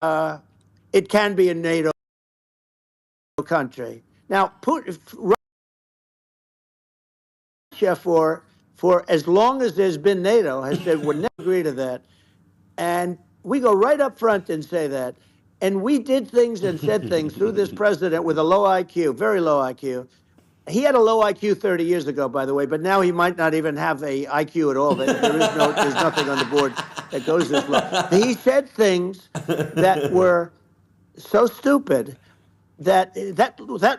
uh, it can be a NATO country. Now, Russia, for as long as there's been NATO, has said we'll never agree to that. And we go right up front and say that. And we did things and said things through this president with a low IQ, very low IQ. He had a low IQ 30 years ago, by the way, but now he might not even have a IQ at all. There's nothing on the board that goes this low. He said things that were so stupid that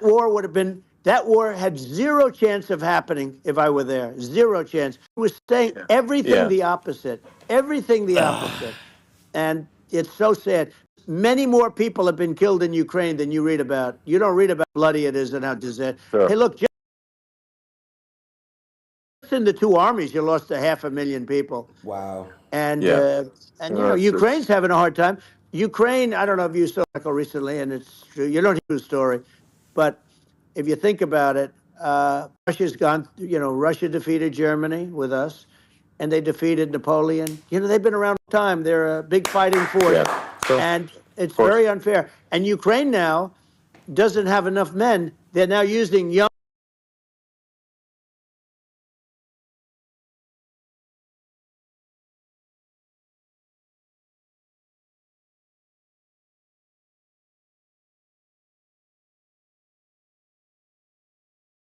war would have been, that war had zero chance of happening if I were there. Zero chance. He was saying everything the opposite, everything the opposite. And it's so sad. Many more people have been killed in Ukraine than you read about. You don't read about how bloody it is and how disastrous. Sure. Hey, look, just in the two armies, you lost 500,000 people. Wow. And Ukraine's having a hard time. Ukraine, I don't know if you saw it recently, and it's true. You don't hear the story, but if you think about it, Russia's gone. Russia defeated Germany with us, and they defeated Napoleon. They've been around a long time. They're a big fighting force, and it's very unfair. And Ukraine now doesn't have enough men. They're now using young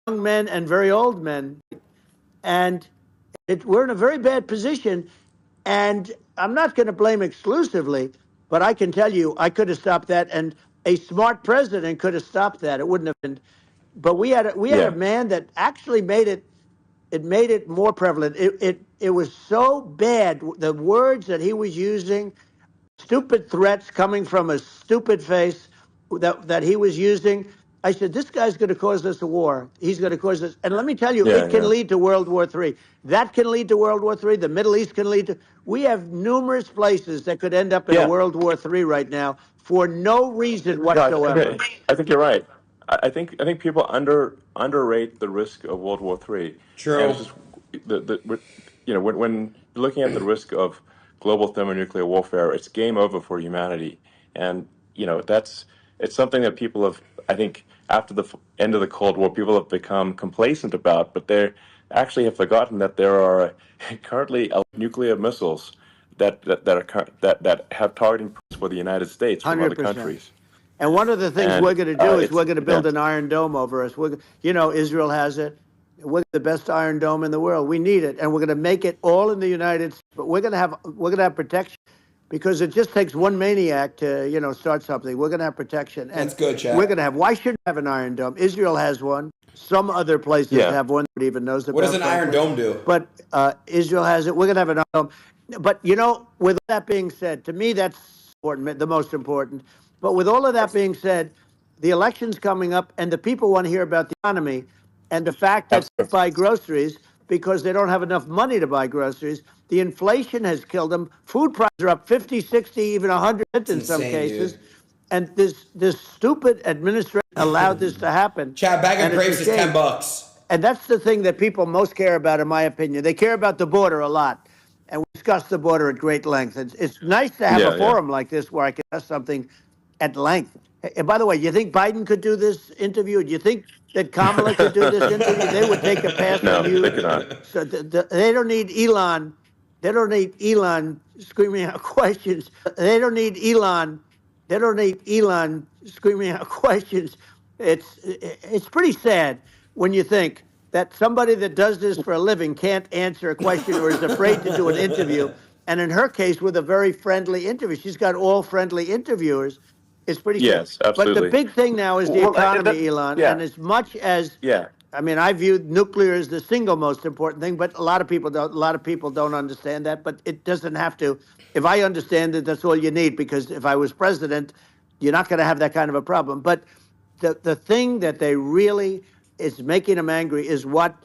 men and very old men, and we're in a very bad position. And I'm not going to blame exclusively, but I can tell you I could have stopped that, and a smart president could have stopped that. It wouldn't have been. But we had a man that actually made it. It made it more prevalent. It was so bad. The words that he was using, stupid threats coming from a stupid face that he was using. I said, this guy's going to cause us a war. He's going to cause us. And let me tell you, it can lead to World War III. That can lead to World War III. The Middle East can lead to. We have numerous places that could end up in a World War III right now for no reason whatsoever. I think you're right. I think people underrate the risk of World War III. True. And it's just when you're looking at the risk of global thermonuclear warfare, it's game over for humanity. And it's something that people have, I think, after the end of the Cold War, people have become complacent about, but they actually have forgotten that there are currently nuclear missiles that have targeting for the United States from other 100%. countries. And one of the things we're going to do is we're going to build an Iron Dome over us. Israel has it. We're the best Iron Dome in the world. We need it, and we're going to make it all in the United States. But we're going to have protection, because it just takes one maniac to start something. We're going to have protection. And that's good, Chad. We're going to have. Why shouldn't we have an Iron Dome? Israel has one. Some other places have one. Nobody even knows about. What does an Iron Dome do? But Israel has it. We're going to have an Iron Dome. But with that being said, to me that's important, the most important. But with all of that being said, the election's coming up, and the people want to hear about the economy and the fact that they buy groceries because they don't have enough money to buy groceries. The inflation has killed them. Food prices are up 50, 60, even 100 in some cases. Dude. And this stupid administration allowed this to happen. Chad, bag of grapes is $10. And that's the thing that people most care about, in my opinion. They care about the border a lot. And we discuss the border at great length. It's nice to have a forum like this where I can discuss something at length. And by the way, you think Biden could do this interview? Do you think that Kamala could do this interview? They would take a pass on you. No, they could not. So they don't need Elon. They don't need Elon screaming out questions. They don't need Elon. They don't need Elon screaming out questions. It's pretty sad when you think that somebody that does this for a living can't answer a question or is afraid to do an interview. And in her case, with a very friendly interview, she's got all friendly interviewers. It's pretty sad. Yes, absolutely. But the big thing now is the economy, Elon. And as much as I mean, I view nuclear as the single most important thing, but a lot of people don't understand that. But it doesn't have to. If I understand it, that's all you need. Because if I was president, you're not going to have that kind of a problem. But the thing that they really is making them angry is what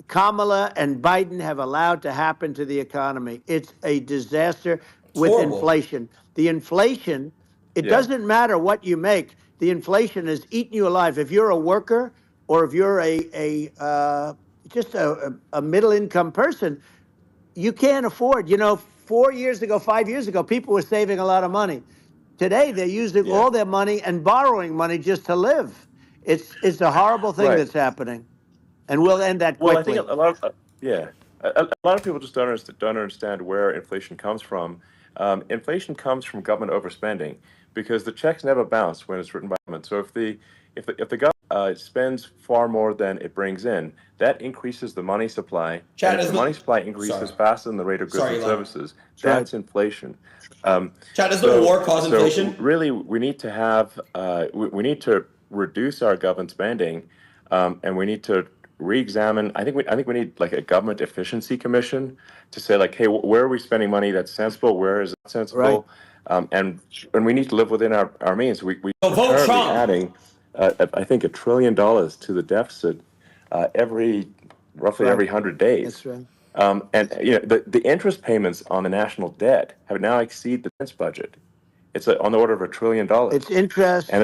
Kamala and Biden have allowed to happen to the economy. It's a disaster with inflation. The inflation, it doesn't matter what you make. The inflation has eaten you alive. If you're a worker or if you're just a middle-income person, you can't afford. 4 years ago, 5 years ago, people were saving a lot of money. Today, they're using Yeah. all their money and borrowing money just to live. It's a horrible thing Right. that's happening, and we'll end that Well, I think quickly. a lot of yeah, a lot of people just don't understand where inflation comes from. Inflation comes from government overspending because the checks never bounce when it's written by government. So if the government spends far more than it brings in, that increases the money supply, and Chad if is the money the. supply Sorry. increases faster than the rate of goods Sorry, and Elon. services, Right. that's inflation. Um, Chad, does the so war cause so inflation? really, we need to have we need to reduce our government spending, and we need to re-examine. I think we need like a government efficiency commission to say like, hey, where are we spending money that's sensible? Where is it not Right. sensible? And we need to live within our means. So We're vote currently Trump. adding, I think, $1 trillion to the deficit every roughly Right. every 100 days. That's right. And the interest payments on the national debt have now exceeded the defense budget. It's on the order of $1 trillion, It's interest. and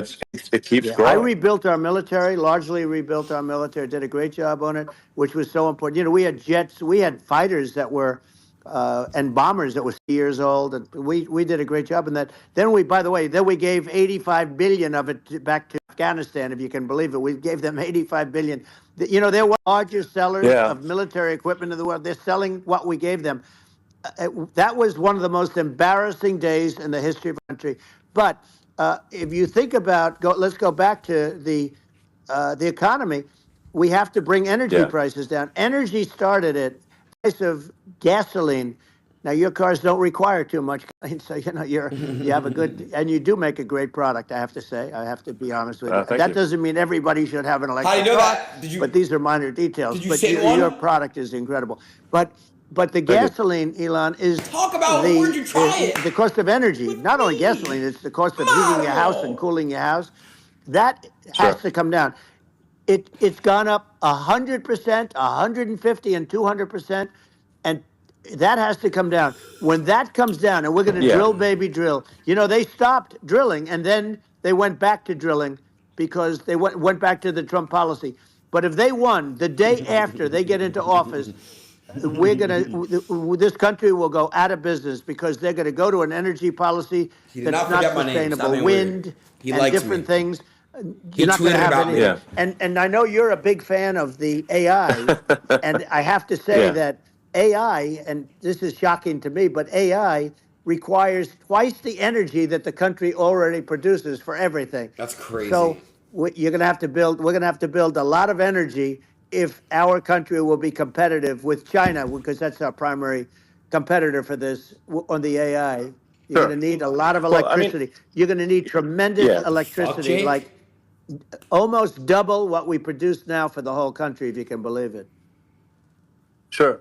it keeps Yeah, I growing. rebuilt our military, largely rebuilt our military, did a great job on it, which was so important. We had jets, we had fighters that were, and bombers that were years old, and we did a great job in that. Then by the way, then we gave 85 billion of it back to Afghanistan, if you can believe it. We gave them 85 billion. They're one of the largest sellers Yeah, of military equipment in the world. They're selling what we gave them. That was one of the most embarrassing days in the history of the country. But if you think about, let's go back to the economy. We have to bring energy yeah. prices down. Energy started at price of gasoline. Now your cars don't require too much, so you have a good, and you do make a great product. I have to say, I have to be honest with you. Thank That you. doesn't mean everybody should have an How do you electric know car, that? but these are minor details. Did you But say your one? product is incredible. But the Thank you. gasoline, Elon, is Talk about it. Where'd you try the it? cost of energy. With Not only me. gasoline, it's the cost of heating your house and Mario. cooling your house. That has Sure. to come down. It's gone up 100%, 150, and 200%, and that has to come down. When that comes down, and we're going to Yeah. drill, baby, drill. They stopped drilling, and then they went back to drilling because they went back to the Trump policy. But if they won the day after they get into office, this country will go out of business because they're going to go to an energy policy He did that's not not forget my name. Stop sustainable. being weird. Wind He and likes different me. things. He You're not going to tweeted have about me. anything. Yeah. And I know you're a big fan of the AI, and I have to say Yeah. that AI, and this is shocking to me, but AI requires twice the energy that the country already produces for everything. That's So crazy. you're going to have to build. We're going to have to build a lot of energy if our country will be competitive with China, because that's our primary competitor for this on the AI. You're going to Sure. need a lot of Well, I mean, electricity. You're going to need tremendous yeah. The fuck, electricity, Jake? like almost double what we produce now for the whole country, if you can believe it. Sure.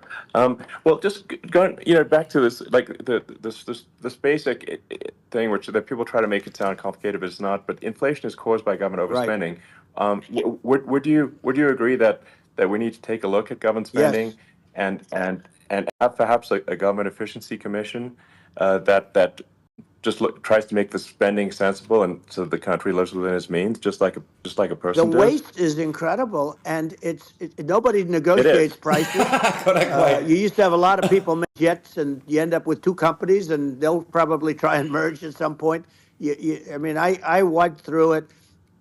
Well, just going, back to this, like this basic thing, which that people try to make it sound complicated, but it's not. But inflation is caused by government Right. overspending. Would you agree that we need to take a look at government Yes. spending and have perhaps a government efficiency commission that just tries to make the spending sensible and so the country lives within its means, just like a The person does. waste is incredible, and nobody It negotiates is. prices. Kodak White. You used to have a lot of people make jets, and you end up with two companies, and they'll probably try and merge at some point. I mean, I went through it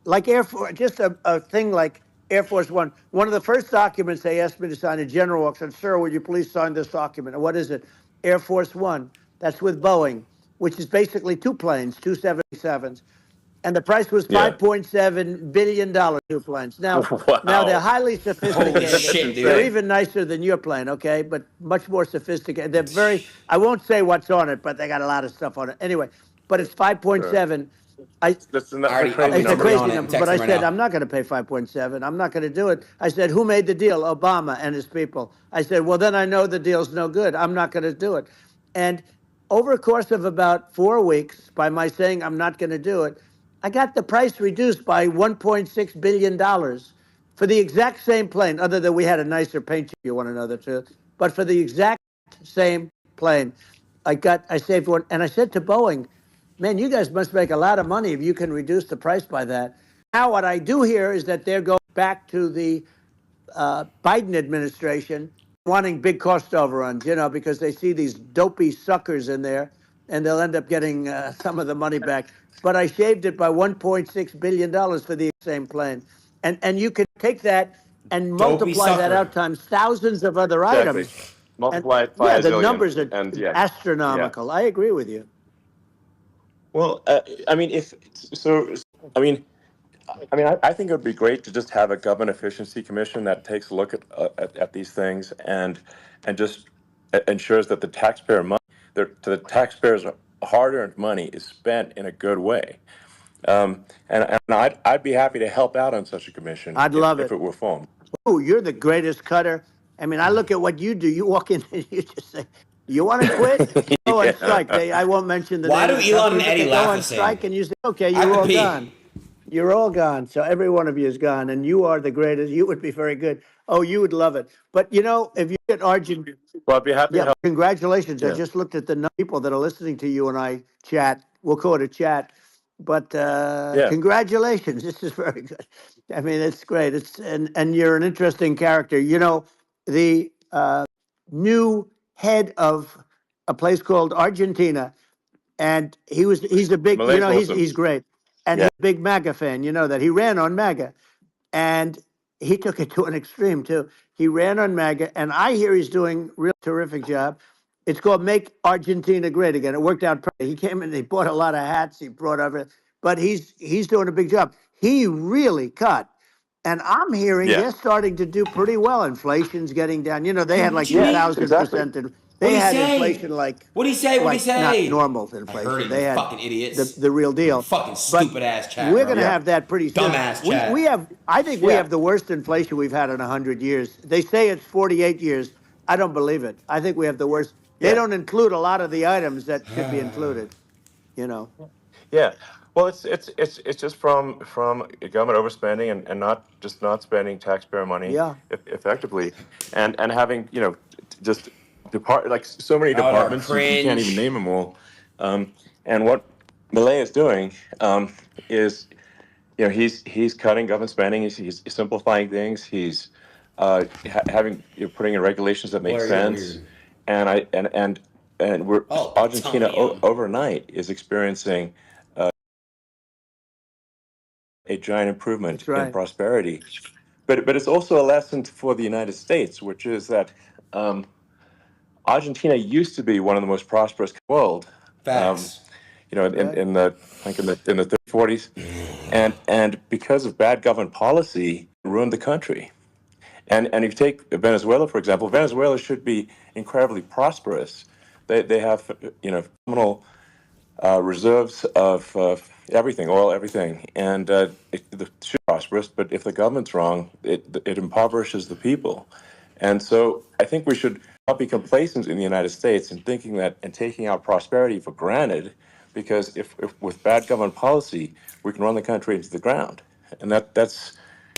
like Air Force, just a thing like Air Force One. One of the first documents they asked me to sign, a general walks in, sir, would you please sign this document? And what is it? Air Force One. That's with Boeing, which is basically two planes, two 777s. And the price was Yeah. $5.7 billion, two planes. Now they're Wow. highly Holy sophisticated. That's shit, They're dude. insane. even nicer than your plane, okay? But much more sophisticated. They're I won't say what's on it, but they got a lot of stuff on it. Anyway, but it's Sure. 5.7. I That's a Alrighty, crazy It's a update number. me on crazy it. I'm number, but texting I him right said now. I'm not going to pay 5.7. I'm not going to do it. I said, who made the deal? Obama and his people. I said, well, then I know the deal's no good. I'm not going to do it. And over a course of about 4 weeks, by my saying I'm not going to do it, I got the price reduced by $1.6 billion for the exact same plane. Other than we had a nicer paint, you want to know the truth. But for the exact same plane, I saved one. And I said to Boeing, man, you guys must make a lot of money if you can reduce the price by that. Now, what I do hear is that they're going back to the Biden administration wanting big cost overruns, because they see these dopey suckers in there and they'll end up getting some of the money back. But I shaved it by $1.6 billion for the same plane, and you can take that and Dopey multiply that sucker. out times thousands of other Exactly. items, and Multiply it by yeah, a the zillion, numbers are and yeah, yeah. astronomical. I agree with you. Well, I mean, if so, I mean, I think it would be great to just have a government efficiency commission that takes a look at these things and just ensures that the taxpayer money, the taxpayers' hard-earned money, is spent in a good way. And I'd be happy to help out on such a commission I'd love if it. it were formed. Oh, you're the greatest cutter. I mean, I look at what you do. You walk in and you just say, "You want to quit? Go on Yeah, strike." I won't mention the Why name do of the Elon company, and but Eddie they go laugh on the same? strike, and you say, "Okay, I have you're to all pee. gone. You're all gone." So every one of you is gone, and you are the greatest. You would be very good. Oh, you would love it. But if you get Arjun, well, I'd be happy to yeah, help. congratulations. I Yeah, just looked at the people that are listening to you and I chat. We'll call it a chat. But yeah. congratulations. This is very good. I mean, it's great. And you're an interesting character. The new head of a place called Argentina, and he's a big, Malay's awesome. he's great. And Yeah, he's a big MAGA fan, that he ran on MAGA. And he took it to an extreme too. He ran on MAGA, and I hear he's doing a real terrific job. It's called Make Argentina Great Again. It worked out. He came in, he bought a lot of hats, he brought over, but he's doing a big job. He really cut. And I'm hearing yeah, they're starting to do pretty well. Inflation's getting down. They had like two yeah. Jimmy, thousand Exactly. percent, and they what'd he had say? inflation like What'd he say? What'd he not say? normal I heard inflation. it, you They had fucking the idiots. the real You deal. fucking But stupid ass chat we're going to room. Yeah, have that pretty soon. Dumbass We chat. have, I think we yeah, have the worst inflation we've had in 100 years. They say it's 48 years. I don't believe it. I think we have the worst. They yeah. don't include a lot of the items that should be included. You know. Yeah. Well, it's just from government overspending and not spending taxpayer money Yeah. effectively, and having just like so many Oh, our departments you can't even cringe. name them all. And what Malay is doing is he's cutting government spending. He's simplifying things. He's having putting in regulations that make Blair, you're sense, weird. and I and we're Oh, Argentina plutonium. overnight is experiencing a giant improvement That's in right. prosperity. But it's also a lesson for the United States, which is that um, Argentina used to be one of the most prosperous in the world. Um, Facts. Right. in the like in the 30s, 40s, and because of bad government policy, it ruined the country. And if you take Venezuela, for example, Venezuela should be incredibly prosperous. They have phenomenal reserves of everything, oil, everything, and it should be prosperous. But if the government's wrong, it impoverishes the people. And so I think we should not be complacent in the United States in thinking that and taking our prosperity for granted, because if with bad government policy, we can run the country into the ground. And that's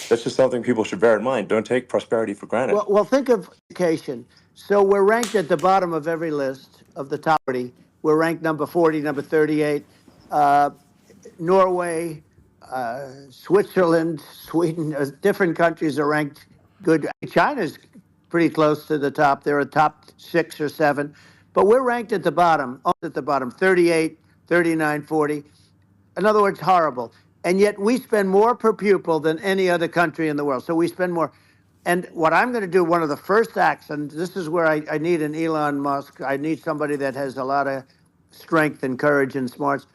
just something people should bear in mind. Don't take prosperity for granted. Well, think of education. So we're ranked at the bottom of every list of the top 40. We're ranked number 40, number 38. Uh, Norway, Switzerland, Sweden, different countries are ranked good. China's pretty close to the top. They're a top 6 or 7, but we're ranked at the bottom, almost at the bottom, 38, 39, 40. In other words, horrible. And yet we spend more per pupil than any other country in the world. So we spend more. And what I'm going to do, one of the first acts, and this is where I need an Elon Musk, I need somebody that has a lot of strength and courage and smarts.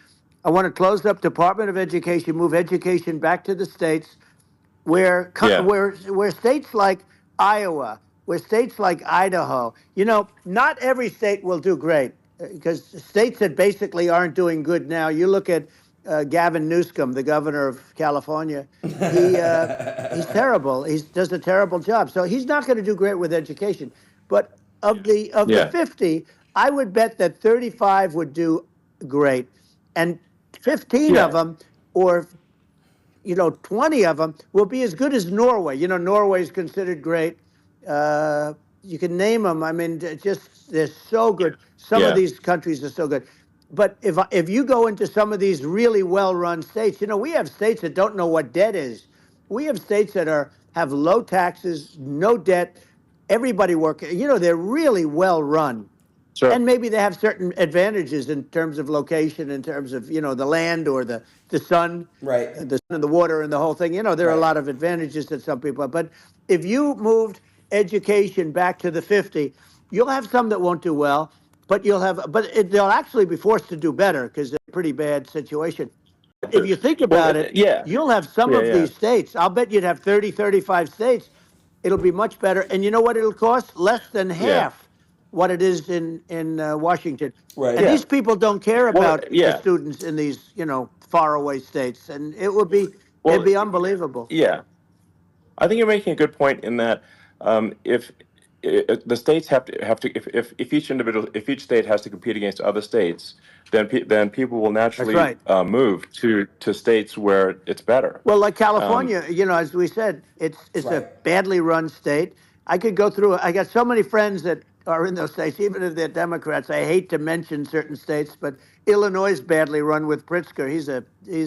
I want to close up Department of Education, move education back to the states, where Yeah, where states like Iowa, where states like Idaho, not every state will do great, because states that basically aren't doing good now. You look at Gavin Newsom, the governor of California. He's terrible. He does a terrible job. So he's not going to do great with education. But of the yeah, 50, I would bet that 35 would do great, and 15 of yeah, them, or 20 of them will be as good as Norway. Norway is considered great. You can name them. I mean, they're so good. Some of yeah, these countries are so good. But if you go into some of these really well-run states, we have states that don't know what debt is. We have states that have low taxes, no debt, everybody working. They're really well run. Sure. and maybe they have certain advantages in terms of location, in terms of the land or the sun, Right. the sun and the water and the whole thing. There are a Right. lot of advantages that some people have. But if you moved education back to the 50, you'll have some that won't do well, but they'll actually be forced to do better because they're a pretty bad situation. But if you think Well, about it, yeah, you'll have some yeah, of yeah, these states. I'll bet you'd have 30, 35 states. It'll be much better. And you know what it'll cost? Less than yeah, half what it is in Washington. Right. And yeah. these people don't care Well, about the yeah. students in these, faraway states. And it'd Well, be unbelievable. yeah. I think you're making a good point in that if the states have to if if each state has to compete against other states, then people will That's naturally right. move to states where it's better. Well, like Um, California, as we said, it's a Right. badly run state. I could go through. I got so many friends that are in those states, even if they're Democrats. I hate to mention certain states, but Illinois is badly run with Pritzker. He's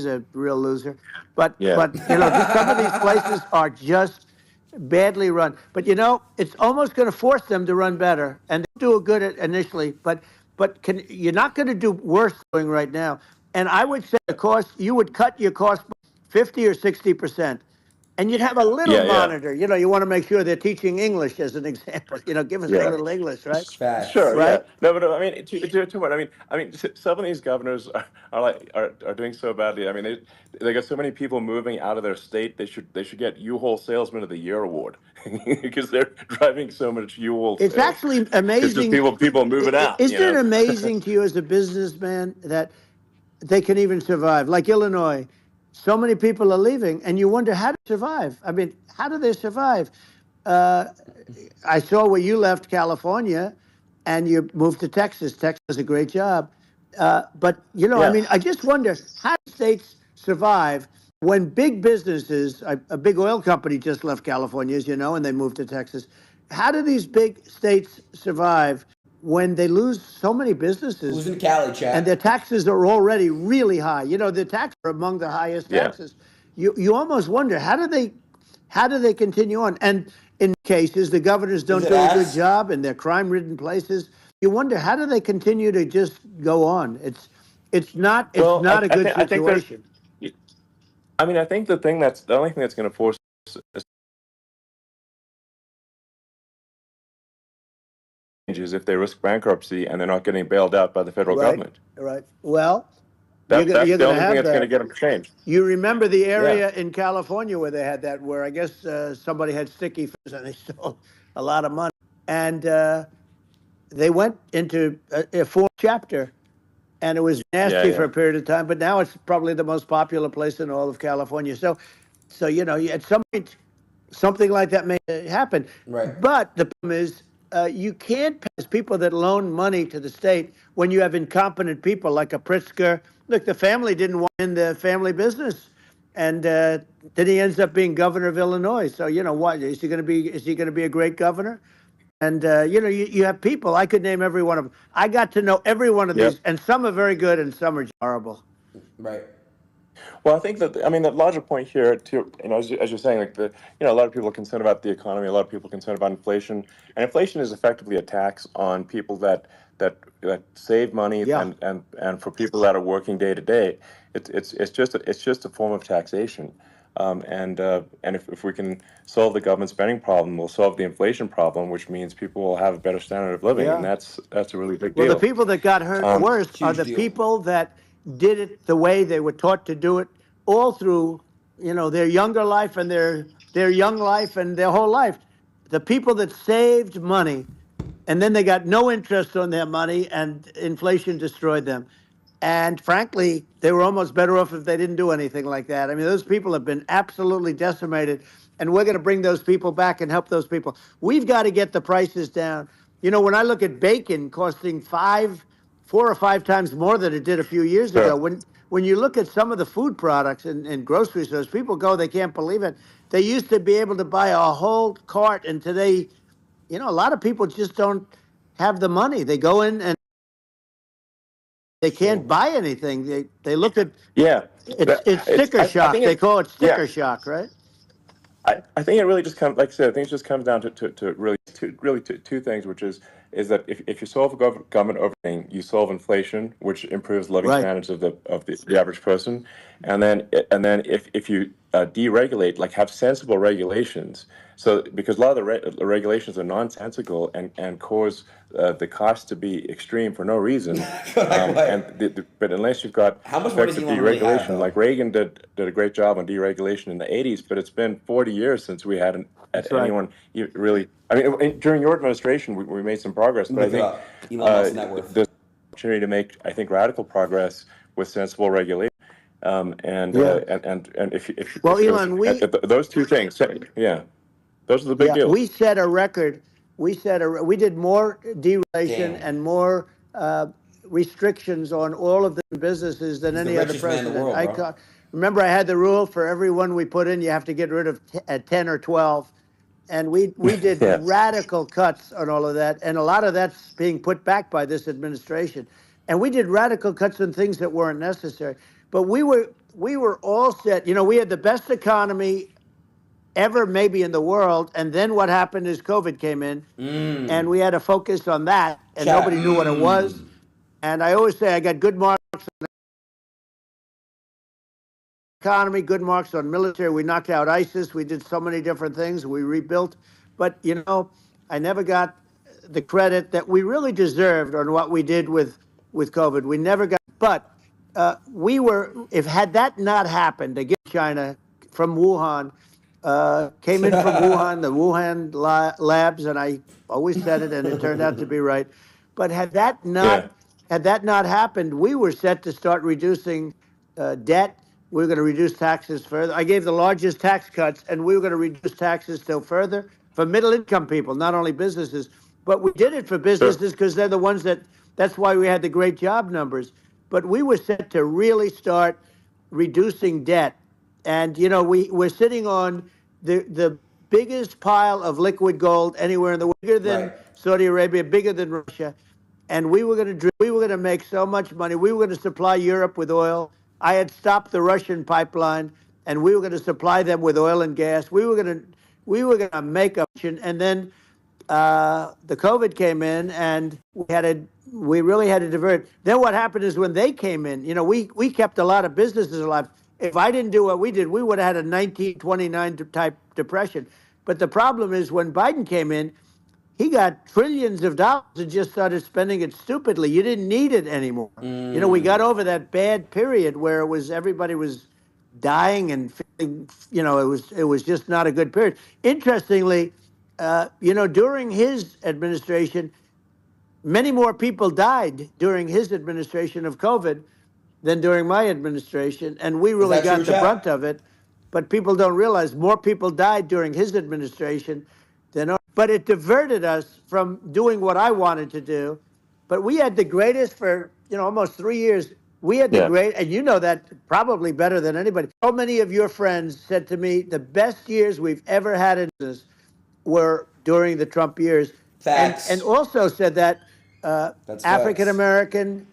a real loser. But yeah, but some of these places are just badly run. But it's almost going to force them to run better, and they do good initially. You're not going to do worse doing right now. And I would say the cost you would cut your cost 50 or 60%. And you'd have a little yeah, yeah, monitor. You want to make sure they're teaching English as an example. Give us a yeah. little English, right? Facts. Sure, yeah. Right? No, but I mean, to what some of these governors are doing so badly. I mean, they got so many people moving out of their state. They should get U-Haul Salesman of the Year award because they're driving so much U-Haul It's sales. actually Because just amazing. people moving out, Isn't it amazing to you as a businessman that they can even survive? Like Illinois, so many people are leaving, and you wonder how to survive. I mean, how do they survive? Uh, I saw where you left California and you moved to Texas. Texas does a great job. But, I Yeah, mean, I just wonder how do states survive when big businesses, a big oil company just left California, as you know, and they moved to Texas. How do these big states survive when they lose so many Who's businesses in Cali, and their chat? taxes are already really high? The taxes are among the highest yeah. taxes. You almost wonder how do they continue on? And in cases, the governors Is don't it do a good us? job in their crime-ridden places. You wonder how do they continue to just go on? It's Well, not a good I think there's. situation. I mean, I think the only thing that's going to force change is if they risk bankruptcy and they're not getting bailed out by the federal Right, government. right. Well, That's you're the going to only thing have that's going to that. get them changed. You remember the Yeah, area in California where they had that, where I guess somebody had sticky fingers and they stole a lot of money, and they went into a fourth chapter, and it was yeah, nasty for yeah, a period of time. But now it's probably the most popular place in all of California. So at some point, something like that may happen. Right. But the problem is, you can't pass people that loan money to the state when you have incompetent people like a Pritzker. Look, the family didn't want in the family business, and then he ends up being governor of Illinois. So what is he going to be? Is he going to be a great governor? And you have people. I could name every one of them. I got to know every one of yep. these, and some are very good, and some are horrible. Right. Well, I think that the larger point here, too, as you're saying, like a lot of people are concerned about the economy, a lot of people are concerned about inflation, and inflation is effectively a tax on people that save money, Yeah, and for people that are working day to day, it's just a form of taxation, and if we can solve the government spending problem, we'll solve the inflation problem, which means people will have a better standard of living, and yeah. that's a really big Well, the deal. people that got hurt Um, worst are Huge the deal. people that did it the way they were taught to do it all through, their younger life and their young life and their whole life. The people that saved money and then they got no interest on their money and inflation destroyed them. And frankly, they were almost better off if they didn't do anything like that. I mean, those people have been absolutely decimated, and we're going to bring those people back and help those people. We've got to get the prices down. When I look at bacon costing 4 or 5 times more than it did a few years ago, sure. when you look at some of the food products in grocery stores, people go, they can't believe it. They used to be able to buy a whole cart, and today, a lot of people just don't have the money. They go in and they can't True. buy anything. They look at Yeah, it's it's. sticker I shock. think They it. call it Yeah. sticker shock, right? I think it really just comes, like I said, I think it just comes down to really two things, which is is that if you solve government overthing, you solve inflation, which improves living Right. standards of the average person, and then if you deregulate, like have sensible regulations, so because a lot of the regulations are nonsensical and cause the cost to be extreme for no reason, Right. but unless you've got How much more does effective Elon really have, deregulation, though? like Reagan did a great job on deregulation in the 80s, but it's been 40 years since we had That's right. anyone really. I mean, during your administration, we made some progress, but I Look it think up. Elon Musk's net worth. there's an opportunity to make, I think, radical progress with sensible regulation. Yeah. And Well, Elon, if those two things, yeah, those are the big yeah, we deals. set a record. We did more deregulation Damn. and more restrictions on all of the businesses than He's the any other richest man in the president. world, bro. Remember, I had the rule for every one we put in, you have to get rid of 10 or 12. And we did Yeah, radical cuts on all of that. And a lot of that's being put back by this administration. And we did radical cuts on things that weren't necessary. But we were all set. You know, we had the best economy ever maybe in the world. And then what happened is COVID came in and we had to focus on that and Chat. nobody knew what it was. And I always say I got good marks on economy, good marks on military. We knocked out ISIS. We did so many different things. We rebuilt. But, you know, I never got the credit that we really deserved on what we did with COVID. We never got, but if had that not happened, again, China from Wuhan, came in from Wuhan, the Wuhan labs, and I always said it, and it turned out to be right. But yeah, had that not happened, we were set to start reducing debt. We were going to reduce taxes further. I gave the largest tax cuts, and we were going to reduce taxes still further for middle income people, not only businesses. But we did it for sure, businesses because they're the ones that's why we had the great job numbers. But we were set to really start reducing debt. And, you know, we're sitting on the biggest pile of liquid gold anywhere in the world, bigger Right. than Saudi Arabia, bigger than Russia. And we were going to make so much money. We were going to supply Europe with oil. I had stopped the Russian pipeline, and we were going to supply them with oil and gas. We were going to make a, and then the COVID came in, and we really had to divert. Then what happened is when they came in, you know, we kept a lot of businesses alive. If I didn't do what we did, we would have had a 1929 type depression. But the problem is when Biden came in, he got trillions of dollars and just started spending it stupidly. You didn't need it anymore. You know, we got over that bad period where everybody was dying and feeling, you know, it was just not a good period. Interestingly, you know, during his administration, many more people died during his administration of COVID than during my administration, and we Is really that true, got the brunt chat? of it. But people don't realize more people died during his administration than ours. But it diverted us from doing what I wanted to do. But we had the greatest for, you know, almost 3 years. We had the yeah, great, and you know that probably better than anybody. So many of your friends said to me, the best years we've ever had in business were during the Trump years, and Facts. also said that That's African facts. American,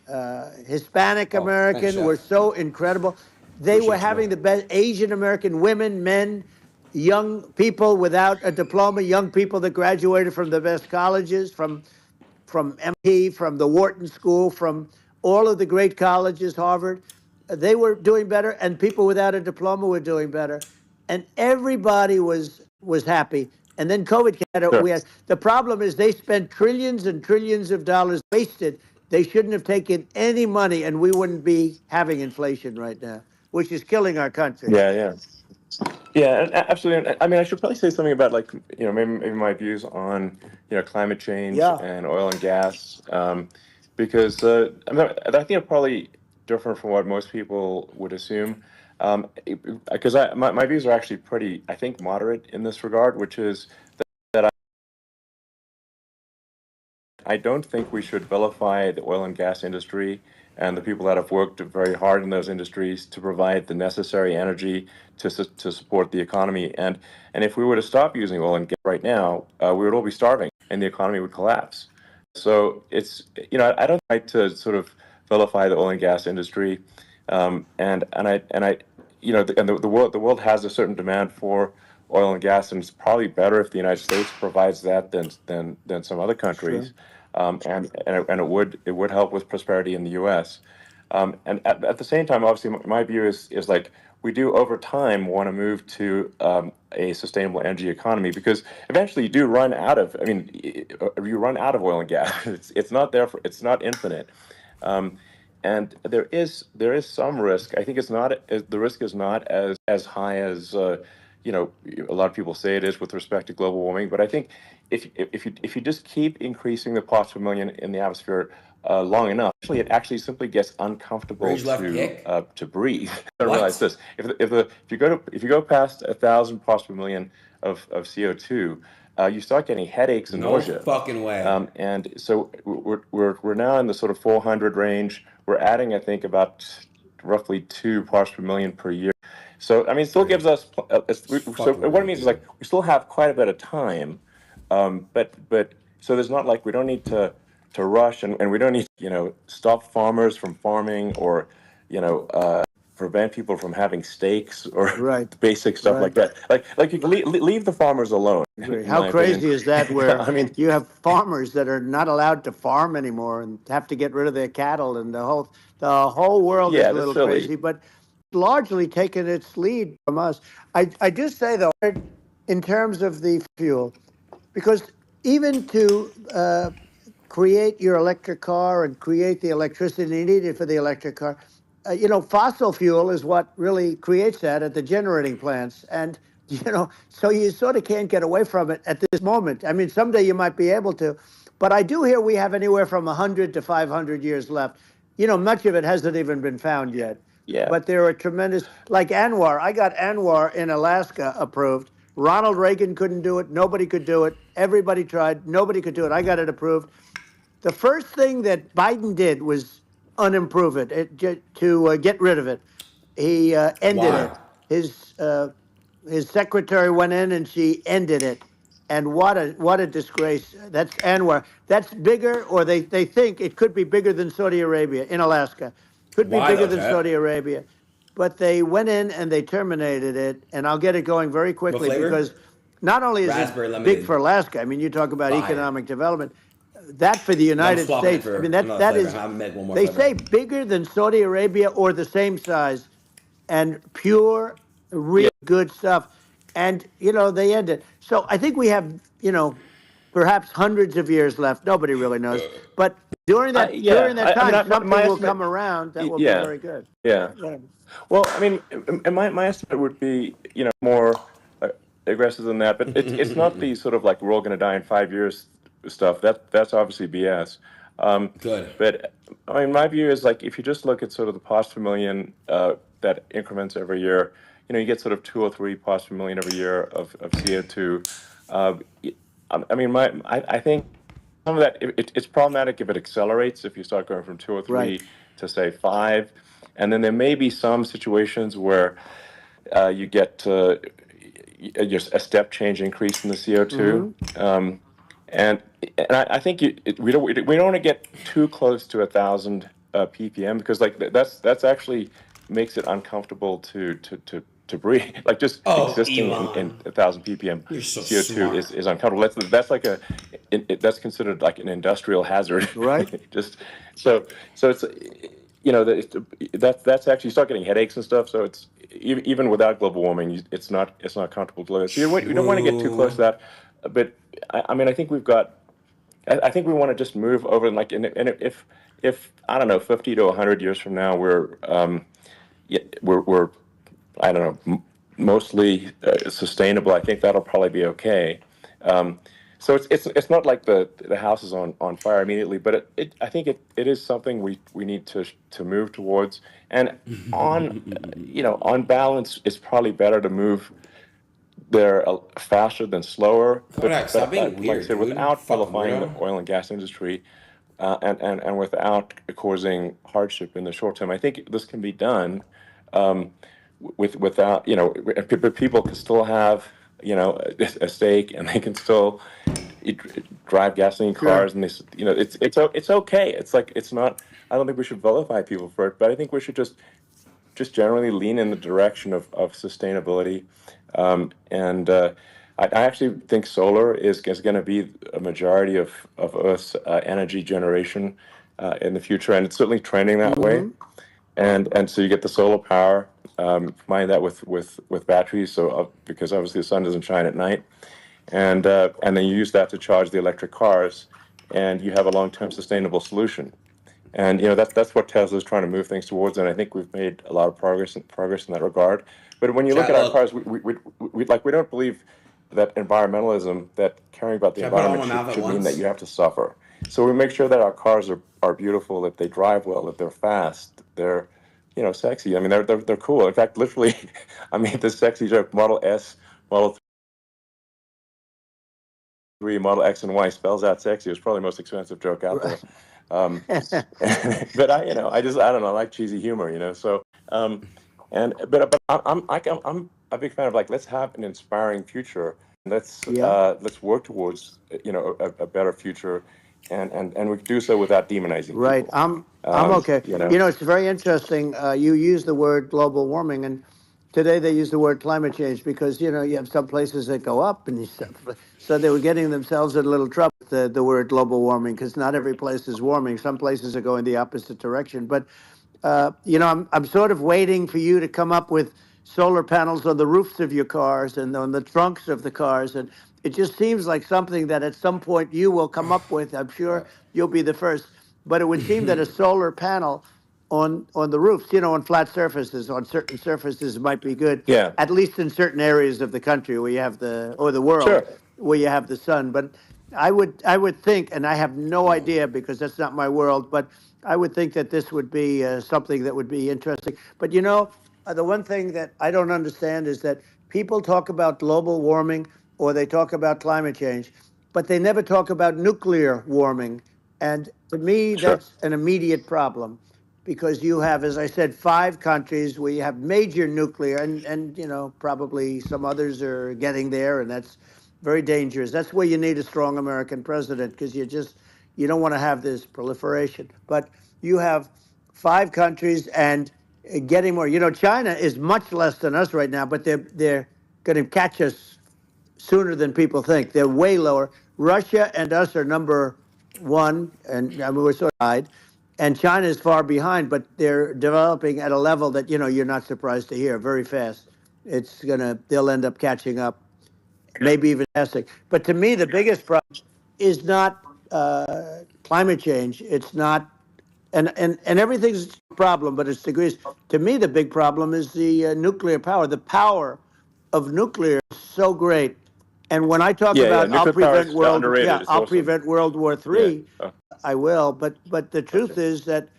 Hispanic Oh, thanks, American were Chef. so incredible. They were Appreciate you, bro. having the best Asian American women, men, young people without a diploma, young people that graduated from the best colleges, from MIT, from the Wharton School, from all of the great colleges, Harvard. They were doing better, and people without a diploma were doing better, and everybody was happy. And then COVID came out. sure. The problem is they spent trillions and trillions of dollars wasted. They shouldn't have taken any money, and we wouldn't be having inflation right now, which is killing our country. Yeah, yeah. Yeah, absolutely. I mean, I should probably say something about like maybe my views on climate change Yeah, and oil and gas, because I think I'm probably different from what most people would assume, because my views are actually pretty, I think, moderate in this regard, which is that I don't think we should vilify the oil and gas industry and the people that have worked very hard in those industries to provide the necessary energy to support the economy. And if we were to stop using oil and gas right now, we would all be starving and the economy would collapse. So I don't like to sort of vilify the oil and gas industry, and I the world has a certain demand for oil and gas, and it's probably better if the United States provides that than some other sure. countries. and it would help with prosperity in the U.S. And at the same time, obviously, my view is like we do over time want to move to a sustainable energy economy because eventually you do run out of. I mean, you run out of oil and gas. It's not there for. It's not infinite. Um, and there is some risk. I think the risk is not as high as a lot of people say it is with respect to global warming. But I think if you just keep increasing the parts per million in the atmosphere long enough, actually it actually simply gets uncomfortable Bridge left kick. to breathe. I What? realize this: if you go past 1,000 parts per million of CO2, you start getting headaches and No nausea. fucking way. And so we're now in the sort of 400 range. We're adding, I think, about roughly 2 parts per million per year. So I mean, it still gives us. So Fucking what it great, means is dude. like we still have quite a bit of time, but so there's not like we don't need to rush and we don't need to, stop farmers from farming or prevent people from having steaks or Right. basic stuff like Right. that. Like you can leave the farmers alone, Agree. in How my opinion. crazy is that? Where I mean, you have farmers that are not allowed to farm anymore and have to get rid of their cattle, and the whole world is yeah, a that's little silly. crazy. But largely taken its lead from us. I do say though, in terms of the fuel, because even to create your electric car and create the electricity needed for the electric car. Fossil fuel is what really creates that at the generating plants. And, so you sort of can't get away from it at this moment. I mean, someday you might be able to. But I do hear we have anywhere from 100 to 500 years left. Much of it hasn't even been found yet. Yeah. But there are tremendous, like Anwar. I got Anwar in Alaska approved. Ronald Reagan couldn't do it. Nobody could do it. Everybody tried. Nobody could do it. I got it approved. The first thing that Biden did was unimprove to get rid of it. He ended Why? it. His secretary went in and she ended it. And what a disgrace. That's Anwar. That's bigger, or they think it could be bigger than Saudi Arabia in Alaska. Could be Why bigger though, than Saudi Chet? Arabia. But they went in and they terminated it. And I'll get it going very What quickly flavor? because not only is it Raspberry big for lemonade. Alaska, I mean, you talk about Fire. economic development, that for the But I'm United swapping it States, I for mean, another that flavor. is, I'm make one more they flavor. say bigger than Saudi Arabia or the same size, and pure, real Yeah. good stuff. And, they end it. So I think we have, perhaps hundreds of years left. Nobody really knows. But during that during Yeah. that I mean, time, my something will estimate. come around that will be Yeah. very good. Yeah. Yeah. Well, I mean, and my estimate would be, more aggressive than that, but it's not the sort of like we're all going to die in 5 years stuff. That's obviously BS. Um, Good. but I mean, my view is like if you just look at sort of the parts per million that increments every year, you get sort of 2 or 3 parts per million every year of CO2. Uh, I mean, I think some of that it's problematic if it accelerates if you start going from 2 or 3 Right. to say 5, and then there may be some situations where you get just a step change increase in the CO2, Hmm. and I think we don't want to get too close to 1,000 ppm because like that's actually makes it uncomfortable to breathe. Like just Oh, existing in Elon. 1,000 ppm You're so CO2 smart. is uncomfortable. That's like that's considered like an industrial hazard. Right. Just so it's that's actually you start getting headaches and stuff. So it's even without global warming, it's not comfortable to live. So you don't want to get too close to True. that. But I mean, I think we've got. I think we want to just move over and like and if I don't know 50 to 100 years from now we're I don't know mostly sustainable. I think that'll probably be okay. Um, so it's not like the house is on fire immediately, but I think it is something we need to move towards. And on on balance, it's probably better to move there faster than slower. Kodak, stop being Like I weird, said, dude. without Fucking vilifying the weirdo. oil and gas industry, and without causing hardship in the short term, I think this can be done without but people can still have a stake and they can still drive gasoline Sure. cars and it's okay. It's like it's not. I don't think we should vilify people for it, but I think we should just generally lean in the direction of sustainability, and I actually think solar is going to be a majority of Earth's energy generation in the future, and it's certainly trending that way. Hmm. And so you get the solar power, combine that with batteries, so because obviously the sun doesn't shine at night, and then you use that to charge the electric cars, and you have a long-term sustainable solution. And that's what Tesla's trying to move things towards, and I think we've made a lot of progress in that regard. But when you look Chat at our look, cars, we don't believe that environmentalism, that caring about the should I put it on environment my mouth at should mean that once? you have to suffer. So we make sure that our cars are beautiful, that they drive well, that they're fast, they're sexy. I mean, they're cool. In fact, literally, I made this sexy joke: Model S, Model 3, Model X, and Y spells out sexy. It was probably the most expensive joke out there. Um, but I don't know, I like cheesy humor, So, but I'm a big fan of, like, let's have an inspiring future. Yeah. Let's work towards a better future, and we do so without demonizing Right. people. I'm okay. You know. It's very interesting. You use the word global warming, and today they use the word climate change because you have some places that go up, and so they were getting themselves in a little trouble with the word global warming because not every place is warming. Some places are going the opposite direction. But I'm sort of waiting for you to come up with solar panels on the roofs of your cars and on the trunks of the cars, and it just seems like something that at some point you will come up with. I'm sure you'll be the first, but it would seem that a solar panel on the roofs, on flat surfaces, on certain surfaces might be good, Yeah. at least in certain areas of the country where you have the world Sure. where you have the sun. But I would think, and I have no idea because that's not my world, but I would think that this would be something that would be interesting. But the one thing that I don't understand is that people talk about global warming or they talk about climate change, but they never talk about nuclear warming. And to me, Sure. that's an immediate problem because you have, as I said, 5 countries where you have major nuclear, and probably some others are getting there, and that's very dangerous. That's where you need a strong American president because you don't want to have this proliferation. But you have 5 countries and getting more. China is much less than us right now, but they're going to catch us sooner than people think. They're way lower. Russia and us are number one, and I mean, we're sort of tied. And China is far behind, but they're developing at a level that you're not surprised to hear very fast. They'll end up catching up, maybe even passing. But to me, the biggest problem is not climate change. It's not, and everything's a problem, but it's degrees. To me, the big problem is the nuclear power. The power of nuclear is so great. And when I talk Yeah. about Nuclear power is underrated. It's I'll awesome. prevent World War Yeah. III, Oh, I will. But the okay. truth is that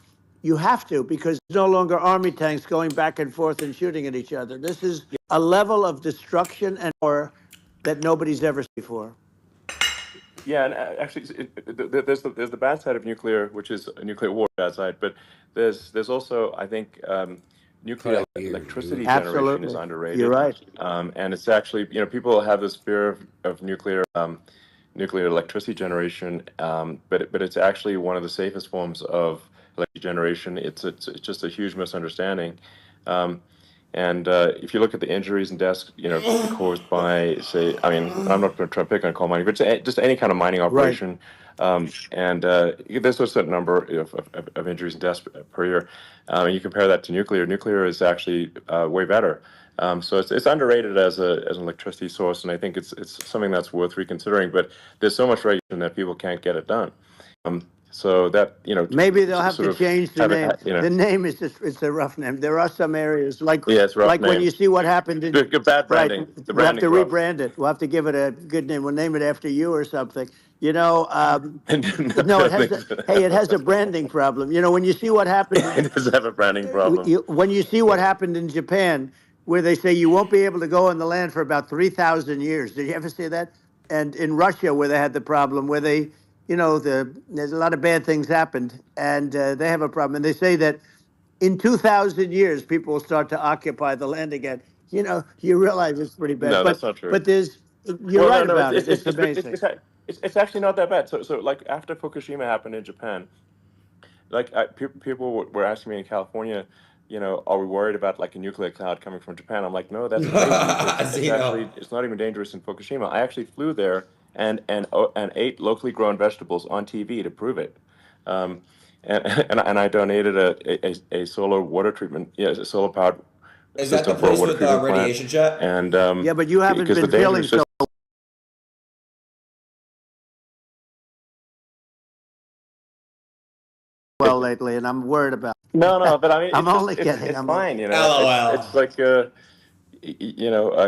you have to because there's no longer army tanks going back and forth and shooting at each other. This is a level of destruction and power that nobody's ever seen before. Yeah, and actually, there's the bad side of nuclear, which is a nuclear war, bad side. But there's also, I think, nuclear Correct. You electricity generation is Absolutely, you're underrated, right. and it's actually, people have this fear of nuclear electricity generation, but it's actually one of the safest forms of electricity generation. It's just a huge misunderstanding. Um, and if you look at the injuries and deaths, caused by, say, I mean, I'm not going to try to pick on coal mining, but just any kind of mining Right. operation, and there's a certain number of injuries and deaths per year. And you compare that to nuclear. Nuclear is actually way better. So it's underrated as an electricity source, and I think it's something that's worth reconsidering. But there's so much regulation that people can't get it done. So that Maybe they'll have sort to of change the have it, name. The name is just, it's a rough name. There are some areas yeah, it's a rough like when name. you see what happened in, Good bad right, branding. The we'll have to branding's rough. rebrand it. We'll have to give it a good name. We'll name it after you or something. You know, no, it has hey, it has a branding problem. When you see what happened It does have a branding problem. when you see what happened in Japan, where they say you won't be able to go on the land for about 3,000 years. Did you ever see that? And in Russia, where they had the problem, where there's a lot of bad things happened, and they have a problem. And they say that in 2,000 years, people will start to occupy the land again. You realize it's pretty bad. No, But that's not true. but you're Well, no, right no, about it. It's amazing. it's actually not that bad. So like after Fukushima happened in Japan, like people were asking me in California, are we worried about like a nuclear cloud coming from Japan? I'm like, no, that's crazy. It's Zeno. actually, it's not even dangerous in Fukushima. I actually flew there and ate locally grown vegetables on TV to prove it. Um, and I donated a solar water treatment, a solar powered Is that the system for a place water with the treatment plant. radiation jet? And Yeah, but you haven't because the been feeling dangerous so well lately, and I'm worried about no, but I mean, I'm it's just only kidding. it's I'm only fine, LOL. it's like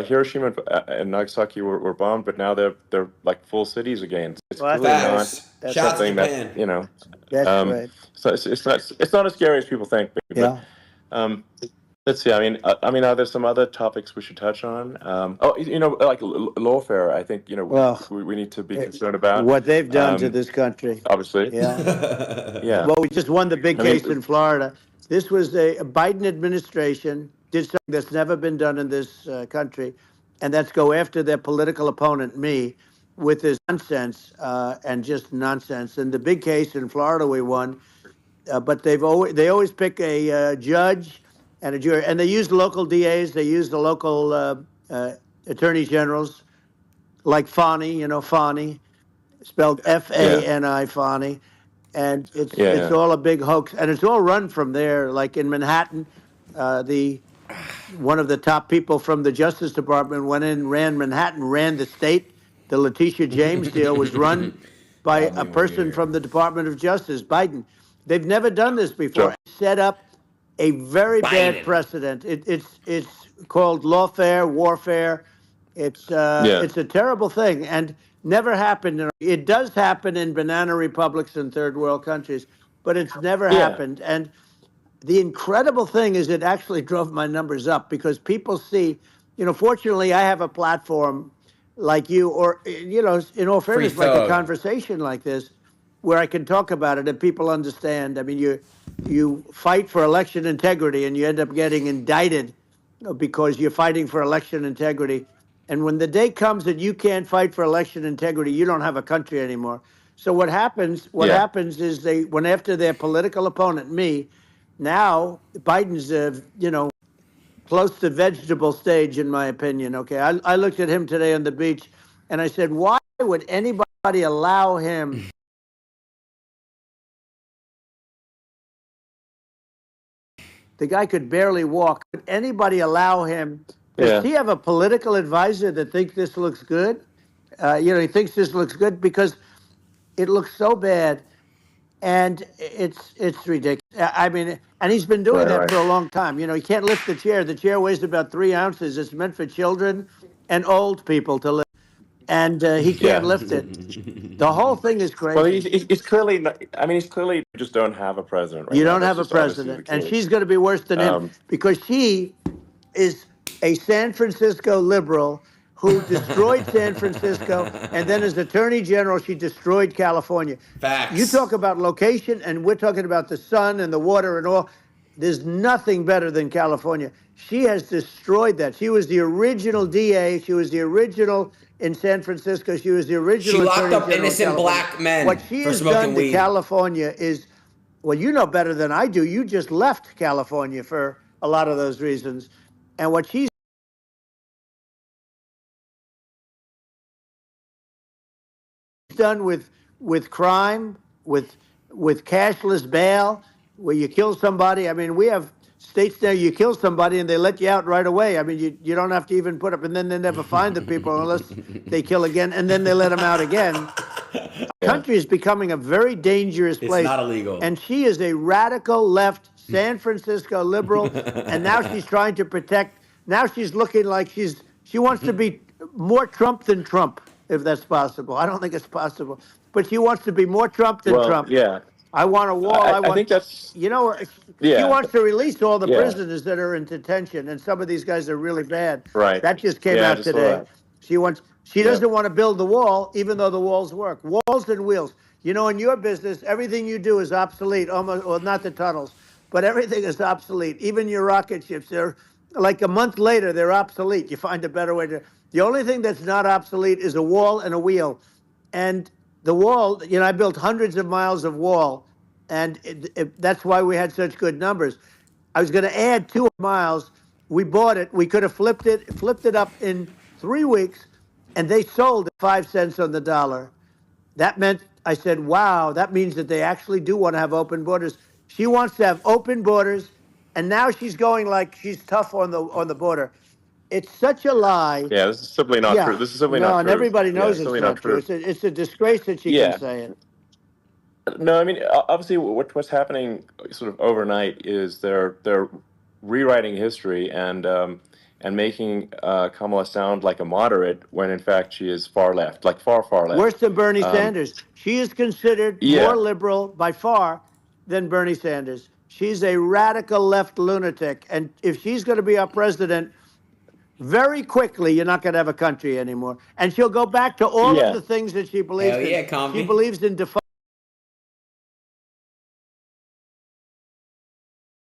Hiroshima and Nagasaki were bombed, but now they're like full cities again. It's well, clearly that's great. not Facts. That's Shout out to something that Japan. that's um, great. so it's not as scary as people think. But Yeah. um, let's see. I mean, are there some other topics we should touch on? Like lawfare. I think Well, we need to be concerned about. what they've done to Um, this country. obviously, Yeah. yeah. Well, we just won the big I mean, case in Florida. This was a Biden administration did something that's never been done in this country, and that's go after their political opponent, me, with this nonsense and just nonsense. And the big case in Florida we won, but they always pick a judge and a jury, and they use local DAs, they use the local attorney generals like Fani, Fani, spelled yeah, Fani, Fani, and it's yeah, all a big hoax, and it's all run from there. Like in Manhattan, the one of the top people from the Justice Department went in, ran Manhattan, ran the state. The Letitia James deal was run by Y'all a being person weird. from the Department of Justice, Biden. They've never done this before. sure, Set up a very bad Biden. precedent. It's called lawfare, warfare. yeah, It's a terrible thing and never happened. It does happen in banana republics and third world countries, but it's never yeah, happened. And the incredible thing is it actually drove my numbers up because people see, fortunately I have a platform like you or, in all Free fairness, like a thug. conversation like this where I can talk about it and people understand. I mean, you fight for election integrity and you end up getting indicted because you're fighting for election integrity. And when the day comes that you can't fight for election integrity, you don't have a country anymore. So what happens? What yeah. happens is they went after their political opponent, me. Now Biden's, close to vegetable stage, in my opinion. Okay, I looked at him today on the beach, and I said, why would anybody allow him? The guy could barely walk. Would anybody allow him? Does Yeah. he have a political advisor that thinks this looks good? He thinks this looks good because it looks so bad, and it's ridiculous. I mean, and he's been doing Right, that right. for a long time. He can't lift the chair. The chair weighs about 3 ounces. It's meant for children and old people to lift, and he can't Yeah. lift it. The whole thing is Well, crazy. he's clearly not, I mean, he's clearly just don't have a president right You now. don't That's have a just obviously the president, and case. she's going to be worse than him Um, because she is a San Francisco liberal who destroyed San Francisco, and then as Attorney General, she destroyed California. You talk Facts. about location, and we're talking about the sun and the water and all. There's nothing better than California. She has destroyed that. She was the original DA. She was the original in San Francisco. She was the She original locked Attorney up General in innocent California. black What men she for has smoking done to weed. California is, well, you know better than I do. You just left California for a lot of those reasons. And what she's done with crime, with cashless bail, where you kill somebody. I mean, we have states there you kill somebody and they let you out right away. I mean, you don't have to even put up, and then they never find the people unless they kill again, and then they let them out again. yeah. Country is becoming a very dangerous It's place. not illegal. And she is a radical left San Francisco liberal. And now she's trying to protect. Now she's looking like she wants to be more Trump than Trump, if that's possible. I don't think it's possible, but she wants to be more Trump than Well, Trump. yeah. I want a wall. I I want, think that's, she yeah, wants to release all the yeah, prisoners that are in detention, and some of these guys are really bad. right. That just came Yeah, I out just saw today. that. She Yeah, doesn't want to build the wall, even though the walls work. Walls and wheels. In your business, everything you do is obsolete, almost, well, not the tunnels, but everything is obsolete. Even your rocket ships, they're like a month later, they're obsolete. You find a better way to. The only thing that's not obsolete is a wall and a wheel. And the wall, I built hundreds of miles of wall, and that's why we had such good numbers. I was going to add 2 miles. We bought it. We could have flipped it up in 3 weeks, and they sold at 5 cents on the dollar. That meant, I said, wow, that means that they actually do want to have open borders. She wants to have open borders, and now she's going like she's tough on the border. It's such a lie. Yeah, this is simply not true. Yeah, This is simply not no, and true. everybody Yeah, knows it's it's simply not not true. true. It's a disgrace that she can Yeah. say it. No, I mean, obviously, what's happening sort of overnight is they're rewriting history and making Kamala sound like a moderate when in fact she is far left, like far Worse left. than Bernie Um, Sanders. She is considered more yeah, liberal by far than Bernie Sanders. She's a radical left lunatic. And if she's going to be our president, very quickly, you're not going to have a country anymore. And she'll go back to all of yeah, the things that she believes Hell in. yeah, She Comfy. believes in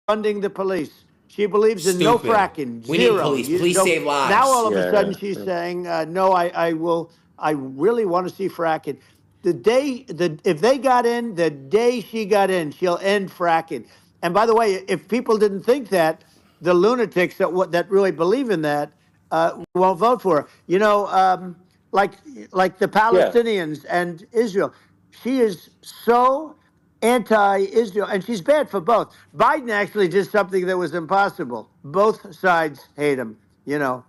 defunding the police. She believes in no Stupid. fracking, We need zero. police. You Police don't. save Now all lives. of a yeah, sudden she's yeah, saying, no, I will. I really want to see fracking. If they got in, the day she got in, she'll end fracking. And by the way, if people didn't think that, the lunatics that really believe in that won't vote for her. Like the yeah, Palestinians and Israel. She is so anti-Israel, and she's bad for both. Biden actually did something that was impossible. Both sides hate him.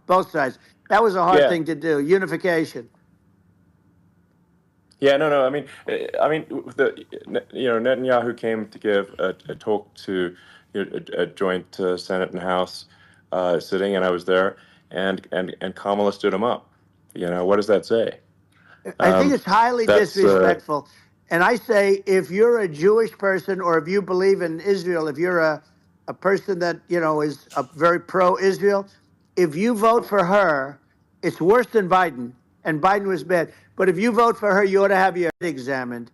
Both sides. That was a hard yeah. thing to do. Unification. Yeah, no. I mean, Netanyahu came to give a talk to a joint Senate and House sitting, and I was there, and Kamala stood him up. What does that say? I think it's highly That's disrespectful. And I say, if you're a Jewish person or if you believe in Israel, if you're a person that, is very pro-Israel, if you vote for her, it's worse than Biden. And Biden was bad. But if you vote for her, you ought to have your head examined.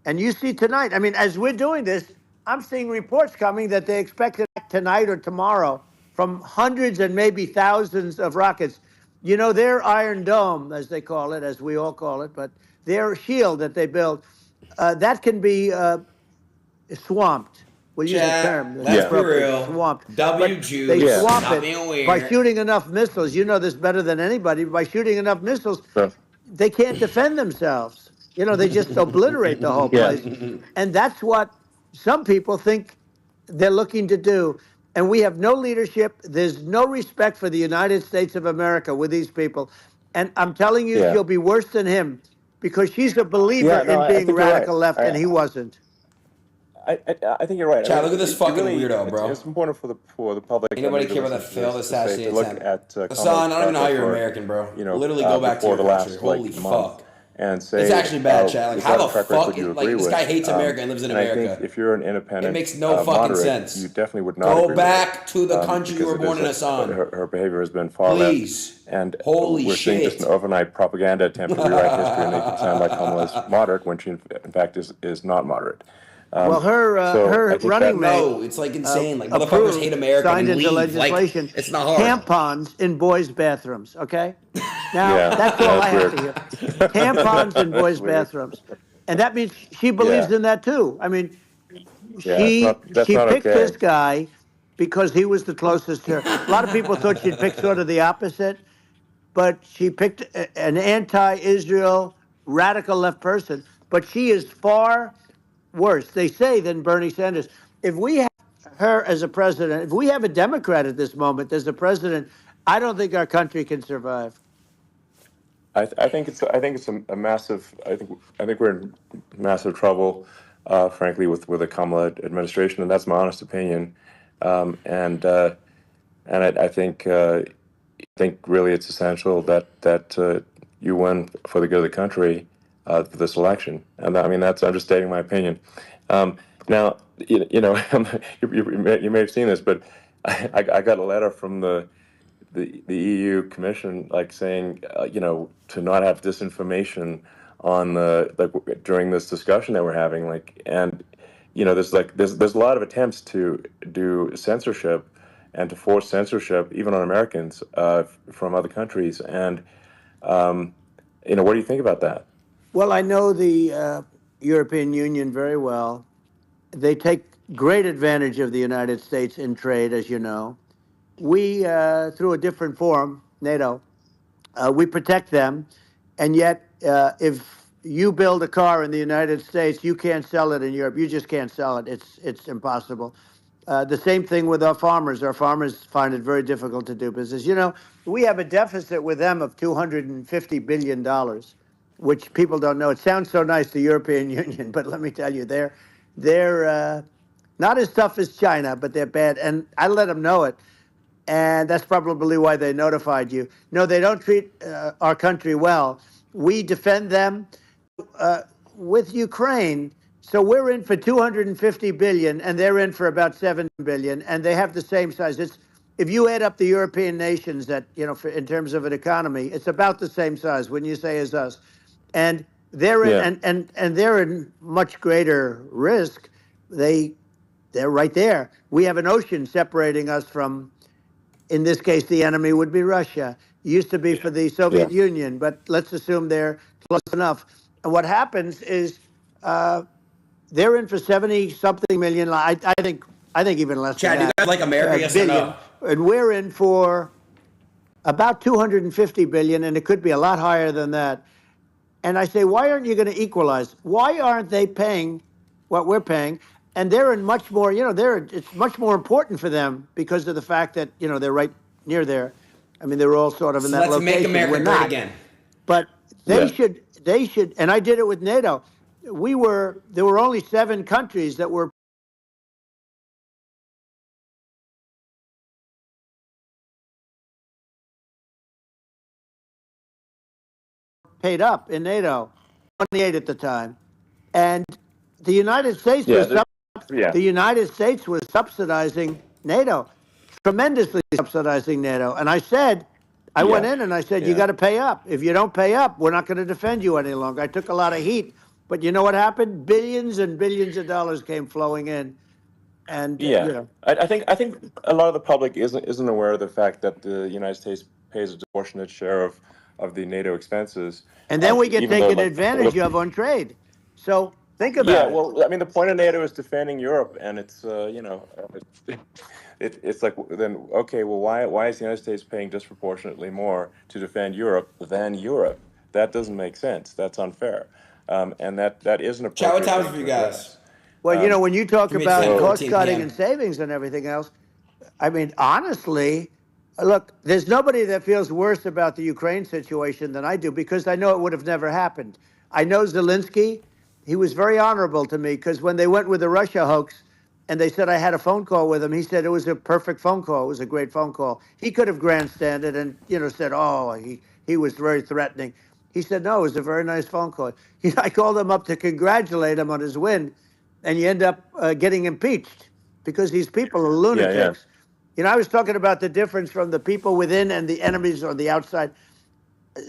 And you see tonight, I mean, as we're doing this, I'm seeing reports coming that they expect it tonight or tomorrow from hundreds and maybe thousands of rockets. Their Iron Dome, as they call it, as we all call it, but their shield that they build, that can be swamped. We'll use a Chat, term that's let's yeah, be appropriate, real. swamped. W But they Jews, yeah. swamp stop it being by weird. shooting enough missiles. You know this better than anybody. By shooting enough missiles, So, they can't defend themselves. They just obliterate the whole yeah, place. And that's what some people think they're looking to do. And we have no leadership. There's no respect for the United States of America with these people. And I'm telling you, yeah, she'll be worse than him because she's a believer yeah. No, in I being think you're right. radical left, and he wasn't. I think you're right. I Chat, mean, look at this you fucking really, weirdo, bro. it's important for the public Ain't that nobody maybe care about that listens to failed this to say to assassinate look attempt. at Hassan, Kamala's I don't even know how track you're record, American, bro. Literally go back to before your the country. last Holy month, fuck. and It's say, actually bad, chat. Like, is how that a the track fuck? record you Like, agree this with? guy hates America and lives in And I think America. if you're an It independent makes no fucking moderate, sense. you definitely would not Go agree with it, back to the country you because were it born is in, Hassan. her behavior has been far left, Please. and Holy we're seeing just an shit. overnight propaganda attempt to rewrite history and make it sound like Kamala's moderate when she in fact is not moderate. Well, So I her think running that's mate No, it's like insane. Like, motherfuckers hate approved, America signed and into leave. Like, legislation, it's not hard. tampons in boys' bathrooms. Okay, now yeah, that's all that's I have weird. to hear. Tampons in That's boys' weird. bathrooms, and that means she believes Yeah, in that too. I mean, yeah, that's she not picked okay. this guy because he was the closest to her. A lot of people thought she'd pick sort of the opposite, but she picked an anti-Israel radical left person. But she is far worse, they say, than Bernie Sanders. If we have her as a president, if we have a Democrat at this moment as a president, I don't think our country can survive. I think it's a massive. I think we're in massive trouble, frankly, with the Kamala administration, and that's my honest opinion. Um, and uh, I think really it's essential that you win for the good of the country for this election, and I mean that's understating my opinion. Now, you may have seen this, but I got a letter from the EU Commission, like saying, to not have disinformation on the like during this discussion that we're having, and there's a lot of attempts to do censorship and to force censorship even on Americans from other countries, and what do you think about that? Well, I know the European Union very well. They take great advantage of the United States in trade, as you know. We, through a different forum, NATO, we protect them, and yet if you build a car in the United States, you can't sell it in Europe. You just can't sell it. It's impossible. The same thing with our farmers. Our farmers find it very difficult to do business. You know, we have a deficit with them of $250 billion, which people don't know. It sounds so nice, the European Union, but let me tell you, they're not as tough as China, but they're bad. And I let them know it. And that's probably why they notified you. No, they don't treat our country well. We defend them with Ukraine. So we're in for 250 billion, and they're in for about 7 billion, and they have the same size. It's if you add up the European nations that in terms of an economy, it's about the same size. When you say as us, and they're in, Yeah. and they're in much greater risk. They're right there. We have an ocean separating us from, in this case, the enemy would be Russia. It used to be for the Yeah. Soviet Union, but let's assume they're close enough. And what happens is they're in for 70 something million. I think even less than Chad, do you that. guys like America? Yes or Billion, no? and we're in for about 250 billion, and it could be a lot higher than that. And I say, why aren't you going to equalize? Why aren't they paying what we're paying? And they're in much more, it's much more important for them because of the fact that, they're right near there. I mean, they're all sort of in So that let's make location. We're America great not. again. But Yeah. they should, and I did it with NATO. There were only 7 countries that were paid up in NATO, 28 at the time. And the United States Yeah. was Yeah. the United States was subsidizing NATO, tremendously subsidizing NATO. And I went Yeah. in and I said, you Yeah. got to pay up. If you don't pay up, we're not going to defend you any longer. I took a lot of heat, but you know what happened? Billions and billions of dollars came flowing in, and Yeah. I think a lot of the public isn't aware of the fact that the United States pays a disproportionate share of the NATO expenses. and then we get Even though taken like advantage of on trade. So think yeah, about it. well, I mean, the point of NATO is defending Europe, and it's it's like then okay, well, why is the United States paying disproportionately more to defend Europe than Europe? That doesn't make sense. That's unfair, and that is an Chad, what appropriate time is it thing for you to guys? address. Well, when you talk For me, it's about cost 9:14 cutting p.m. and savings and everything else, I mean, honestly, look, there's nobody that feels worse about the Ukraine situation than I do because I know it would have never happened. I know Zelensky. He was very honorable to me because when they went with the Russia hoax and they said I had a phone call with him, he said it was a perfect phone call. It was a great phone call. He could have grandstanded and, said, oh, he was very threatening. He said, no, it was a very nice phone call. I called him up to congratulate him on his win, and you end up getting impeached because these people are Yeah, yeah, lunatics. I was talking about the difference from the people within and the enemies on the outside.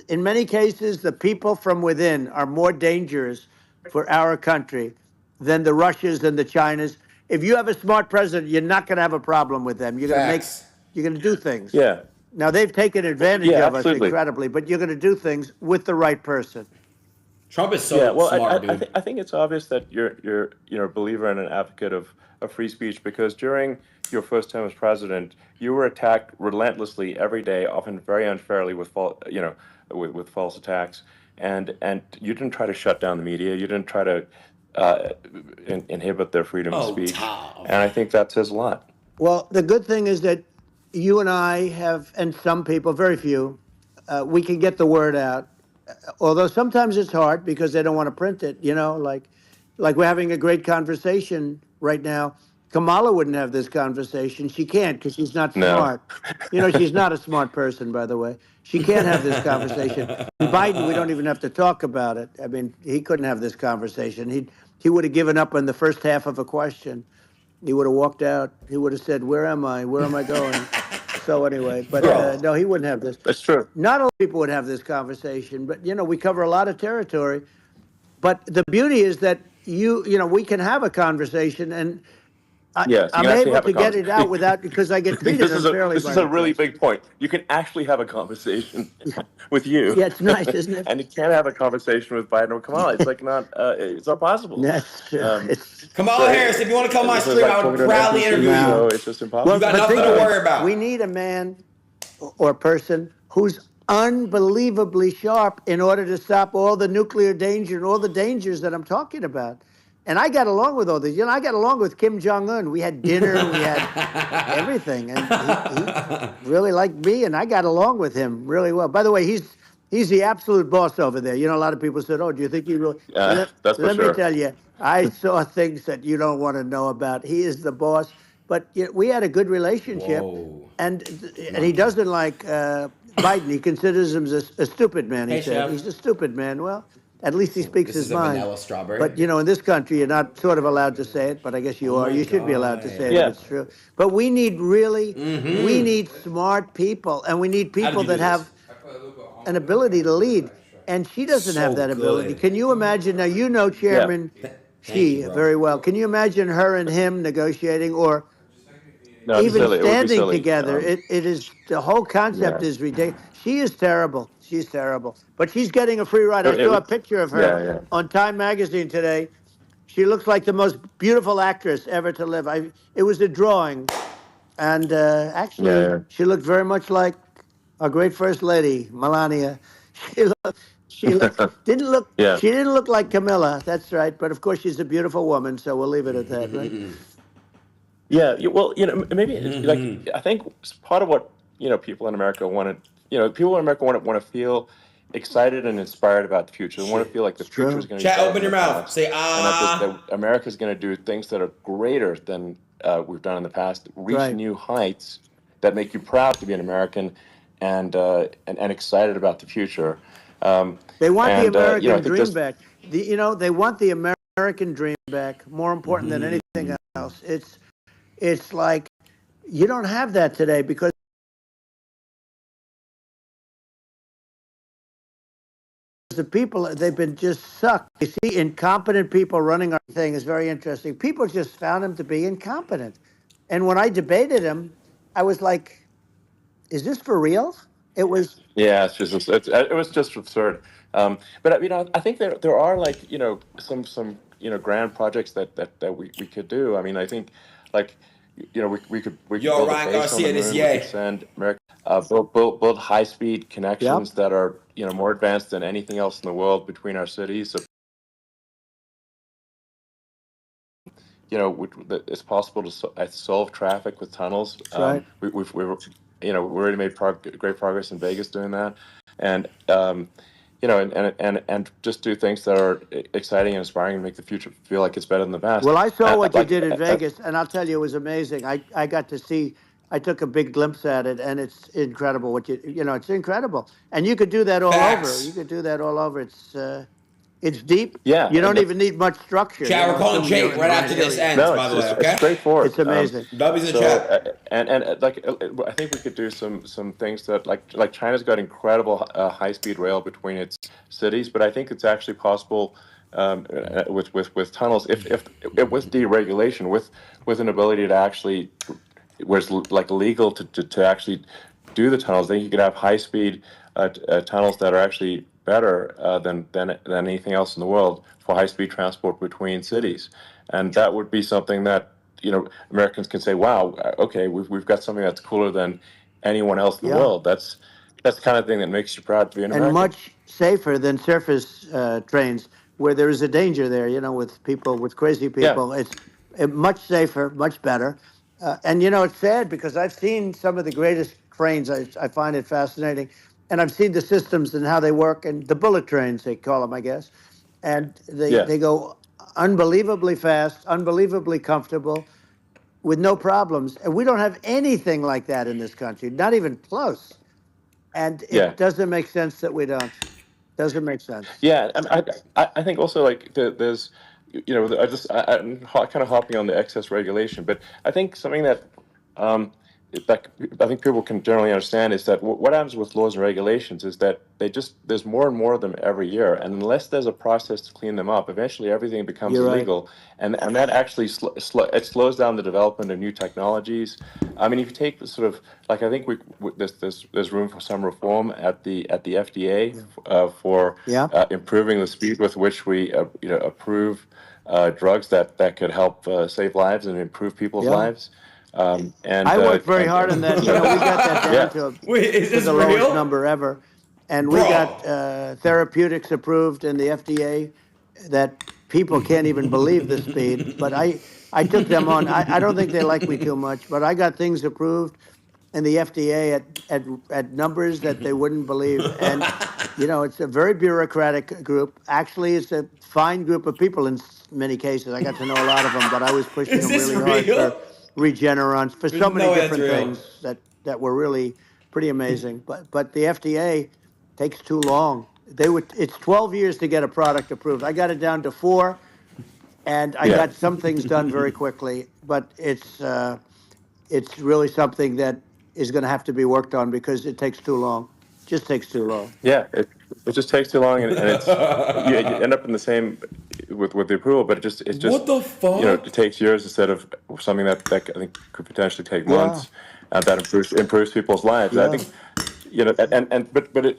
In many cases, the people from within are more dangerous for our country than the Russias and the Chinas. If you have a smart president, you're not going to have a problem with them. Facts. You're going to do things. yeah, Now they've taken advantage yeah, of us absolutely. incredibly, but you're going to do things with the right person. Trump is Yeah, so well, smart, dude. I think it's obvious that you're a believer and an advocate of free speech because during your first term as president, you were attacked relentlessly every day, often very unfairly with with false attacks, and you didn't try to shut down the media. You didn't try to inhibit their freedom of Oh, speech, Tom. and I think that says a lot. Well, the good thing is that you and I have, and some people, very few, we can get the word out. Although sometimes it's hard because they don't want to print it. Like we're having a great conversation right now. Kamala wouldn't have this conversation. She can't because she's not No. smart. She's not a smart person, by the way. She can't have this conversation. And Biden, we don't even have to talk about it. I mean, he couldn't have this conversation. He would have given up on the first half of a question. He would have walked out. He would have said, "Where am I? Where am I going?" So anyway, but Bro, no, he wouldn't have this. that's true. Not all people would have this conversation, but we cover a lot of territory. But the beauty is that we can have a conversation, and Yes, you I'm can actually able have a to get it out conversation. without because I get treated this is a unfairly this by is the a really press. big point. You can actually have a conversation with you, Yeah, it's nice, isn't it? and you can't have a conversation with Biden or Kamala. It's like not it's not possible. That's true. Um, It's so Kamala Harris, if you want to come on my so it's stream, like I would talking to an proudly interview NPC. you. no. So it's just You Well, impossible. got but nothing think to of worry it. We about. need a man or person who's unbelievably sharp in order to stop all the nuclear danger and all the dangers that I'm talking about. And I got along with all these. I got along with Kim Jong Un. We had dinner, we had everything, and he really liked me, and I got along with him really well. By the way, he's the absolute boss over there. A lot of people said, "Oh, do you think he really?" That's for Let me sure. tell you, I saw things that you don't want to know about. He is the boss. But we had a good relationship, Whoa. and he Monkey. doesn't like Biden. He considers him a stupid man. He Hey, said chef. he's a stupid man. Well, at least he So speaks this his is a mind. vanilla strawberry. But in this country, you're not sort of allowed to say it. But I guess Oh you are. my You should be allowed to say it if god. Yeah. it's true. But we need we Mm-hmm. need smart people, and we need How did people you do that this? have an ability to lead. And she doesn't have So that ability. good. Can you imagine? Now, Yeah. Chairman Thank you, Xi bro. very well. Can you imagine her and him negotiating or No, it's even silly. It would be standing silly. together? It is the whole concept Yeah. is ridiculous. She is terrible. She's terrible. But she's getting a free ride. I It saw a would. picture of her Yeah. Yeah. on Time Magazine today. She looks like the most beautiful actress ever to live. It was a drawing, and Yeah. actually, Yeah. she looked very much like our great first lady, Melania. Didn't look. Yeah. She didn't look like Camilla. That's right. But of course, she's a beautiful woman, so we'll leave it at that, right? Yeah, well, maybe it's like I think part of what people in America want to, people in America want to feel excited and inspired about the future. They want to Shit. feel like the It's future is true. going to be Chat, better open than your the mouth. past, Say and that ah. America is going to do things that are greater than we've done in the past, reach Right. new heights that make you proud to be an American, and excited about the future. Um, They want the I American think dream this, back. They want the American dream back. More important than anything else. It's like you don't have that today because the people they've been just sucked. You see, incompetent people running our thing is very interesting. People just found him to be incompetent, and when I debated him, I was like, "Is this for real?" It was. yeah, it was just absurd. But I think there are like some grand projects that we could do. I mean, I think like we could Yo, build a Ryan base on the Garcia, this moon. We could yay. send America build high speed Yep. connections that are more advanced than anything else in the world between our cities. So it's possible to solve traffic with tunnels. That's right. We already made great progress in Vegas doing that, and and just do things that are exciting and inspiring and make the future feel like it's better than the past. Well, I saw what you Like, did in Vegas, and I'll tell you, it was amazing. I got to see. I took a big glimpse at it, and it's incredible. It's incredible, and you could do that all over. You Facts. could do that all over. It's deep. yeah, You and don't that's even need much structure. Chat, we're calling Assuming you're Jake in the right right after this area. ends, no, by the way, it's okay? straightforward. It's amazing. W's in the So chat. like I think we could do some things that like China's got incredible high speed rail between its cities, but I think it's actually possible with tunnels if with deregulation with an ability to actually where it's like legal to actually do the tunnels. Then you could have high speed tunnels that are actually better than anything else in the world for high speed transport between cities, and that would be something that Americans can say, "Wow, okay, we've got something that's cooler than anyone else in the Yeah, world." That's the kind of thing that makes you proud to be an and American. much safer than surface trains, where there is a danger there. With crazy Yeah, people, it's much safer, much better. And it's sad because I've seen some of the greatest trains. I find it fascinating, and I've seen the systems and how they work, and the bullet trains they call them, I guess, and they yeah, they go unbelievably fast, unbelievably comfortable, with no problems. And we don't have anything like that in this country, not even close. And yeah. it doesn't make sense that we don't. Doesn't make sense. Yeah, and I think also like there's I'm kind of hopping on the excess regulation, but I think something that that I think people can generally understand is that what happens with laws and regulations is that there's more and more of them every year, and unless there's a process to clean them up, eventually everything becomes You're right. illegal, and that actually it slows down the development of new technologies. I mean, if you take the sort of like I think there's room for some reform at the FDA Yeah. for Yeah. improving the speed with which we approve drugs that could help save lives and improve people's Yeah. lives. Um, and I uh, worked very and hard and on that. you know, We got that down yeah, Wait, is to this the lowest real? number ever, and we got Bro. therapeutics approved in the FDA that people can't even believe the speed. But I took them on. I don't think they like me too much, but I got things approved in the FDA at numbers that they wouldn't believe. And it's a very bureaucratic group. Actually, it's a fine group of people in many cases. I got to know a lot of them, but I was pushing Is them this really hard for real? Regeneron, for There's so many no way that's different real. things that were really pretty amazing. But the FDA takes too long. It's 12 years to get a product approved. I got it down to 4, and I yeah. got some things done very quickly. But it's really something that is going to have to be worked on because it takes too long. Just takes too long. Yeah, it just takes too long, and it's you end up in the same with the approval, but it's What just the it fuck? takes years instead of something that I think could potentially take Yeah, months, that improves people's lives. And I yeah, think and but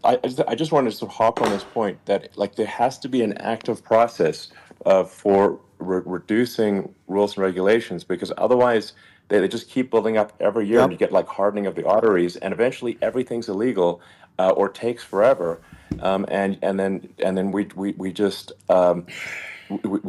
I just wanted to sort of hop on this point that like there has to be an active process for reducing rules and regulations, because otherwise they just keep building up every year, and you yep. get like hardening of the arteries, and eventually everything's illegal, or takes forever, and then we just we